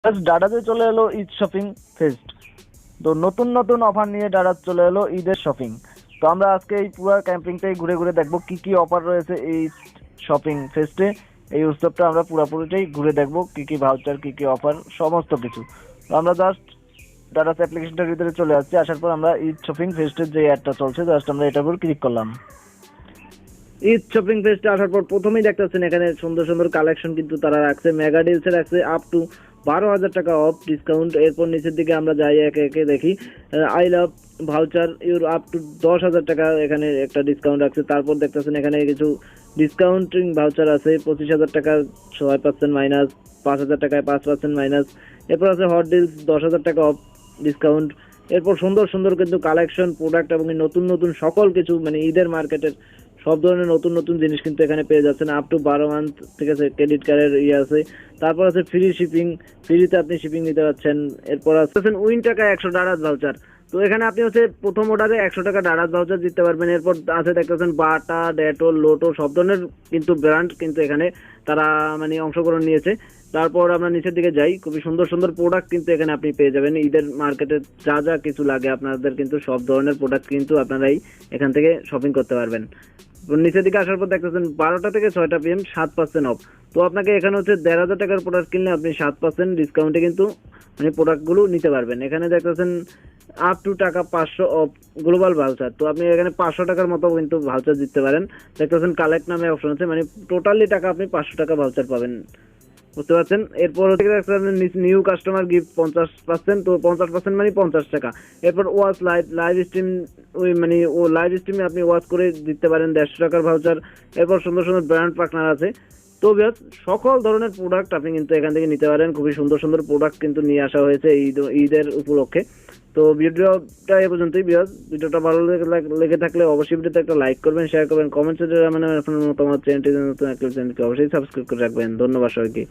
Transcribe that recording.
ডাডাতে চলে এলো Eid shopping fest. তো নতুন নতুন অফার নিয়ে ডাডাস চলে এলো ঈদের শপিং। তো আমরা আজকে এই পুরো ক্যাম্পিংটাই ঘুরে ঘুরে দেখবো কি কি অফার রয়েছে এই শপিং ফেস্টে। এই উৎসবটা আমরা পুরোপুরিটাই ঘুরে দেখবো, কি কি ভাউচার, কি কি অফার, সমস্ত কিছু। তো আমরা জাস্ট ডাডাস অ্যাপ্লিকেশনটার ভিতরে চলে আসছি। আসার পর আমরা ঈদ শপিং ফেস্টের যে অ্যাডটা চলছে, জাস্ট আমরা এটার উপর ক্লিক করলাম। ঈদ শপিং ফেস্টে আসার পর প্রথমেই দেখতেছেন এখানে সুন্দর সুন্দর কালেকশন কিন্তু তারা রাখছে, মেগা ডিলসে রাখছে আপ টু 12,000 টাকা অফ ডিসকাউন্ট। এরপর নিচের দিকে আমরা যাই, একে একে দেখি। I love voucher your up to 10,000 টাকা এখানে একটা ডিসকাউন্ট রাখছে। তারপর দেখতেছেন এখানে কিছু ডিসকাউন্টিং ভাউচার আছে, 25,000 টাকা 6% মাইনাস, 5,000 টাকায় 5% মাইনাস। এরপর আছে হট ডিলস 10,000 টাকা অফ ডিসকাউন্ট। এরপর সুন্দর সুন্দর কিন্তু কালেকশন, প্রোডাক্ট এবং নতুন নতুন সকল কিছু, মানে ঈদের মার্কেটের সব ধরনের নতুন নতুন জিনিস কিন্তু এখানে পেয়ে যাচ্ছেন আপ টু 12 মান্থ। ঠিক আছে, ক্রেডিট কার্ডের ইয়ে আছে। তারপর আছে ফ্রি শিপিং, ফ্রিতে আপনি শিপিং নিতে পারছেন। এরপর আছে উইন টাকা 100 ডারাজ ভাউচার। তো এখানে আপনি হচ্ছে প্রথম অর্ডারে 100 টাকা ডারাজ ভাউচার দিতে পারবেন। এরপর আছে দেখতেছেন বাটা, ডেটল, লোটো সব ধরনের কিন্তু ব্র্যান্ড কিন্তু এখানে তারা মানে অংশগ্রহণ নিয়েছে। তারপর আমরা নিচের দিকে যাই, খুবই সুন্দর সুন্দর প্রোডাক্ট কিন্তু এখানে আপনি পেয়ে যাবেন। ঈদের মার্কেটে যা যা কিছু লাগে আপনাদের কিন্তু সব ধরনের প্রোডাক্ট কিন্তু আপনারাই এখান থেকে শপিং করতে পারবেন। নিচের দিকে আসার পর দেখতেছেন 12টা থেকে 6টা PM 7% অফ। তো আপনাকে এখানে হচ্ছে 1,500 টাকার প্রোডাক্ট কিনলে আপনি 7% ডিসকাউন্টে কিন্তু মানে প্রোডাক্টগুলো নিতে পারবেন। এখানে দেখতেছেন আপ টু টাকা 500 অফ গ্লোবাল ভাউচার। তো আপনি এখানে 500 টাকার মতো কিন্তু ভাউচার দিতে পারেন। দেখতেছেন কালেক্ট নামে অপশন আছে, মানে টোটালি টাকা আপনি 500 টাকা ভাউচার পাবেন, বুঝতে পারছেন। এরপর নিউ কাস্টমার গিফট 50%। তো 50% মানে 50 টাকা। এরপর ওয়াচ লাইভ, লাইভ স্ট্রিম, ওই মানে ও লাইভ স্ট্রিমে আপনি ওয়াচ করে দিতে পারেন 150 টাকার ভাউচার। এরপর সুন্দর সুন্দর ব্র্যান্ড পার্টনার আছে। তো বিয়াস সকল ধরনের প্রোডাক্ট আপনি কিন্তু এখান থেকে নিতে পারেন। খুবই সুন্দর সুন্দর প্রোডাক্ট কিন্তু নিয়ে আসা হয়েছে ঈদের উপলক্ষে। তো ভিডিওটা এ পর্যন্তই বিয়াস। ভিডিওটা ভালো লেগে থাকলে অবশ্যই ভিডিওতে একটা লাইক করবেন, শেয়ার করবেন, কমেন্টসে মানে আপনার মতামত, চ্যানেলটি নতুন একটা চ্যানেলকে অবশ্যই সাবস্ক্রাইব করে রাখবেন। ধন্যবাদ সবাইকে।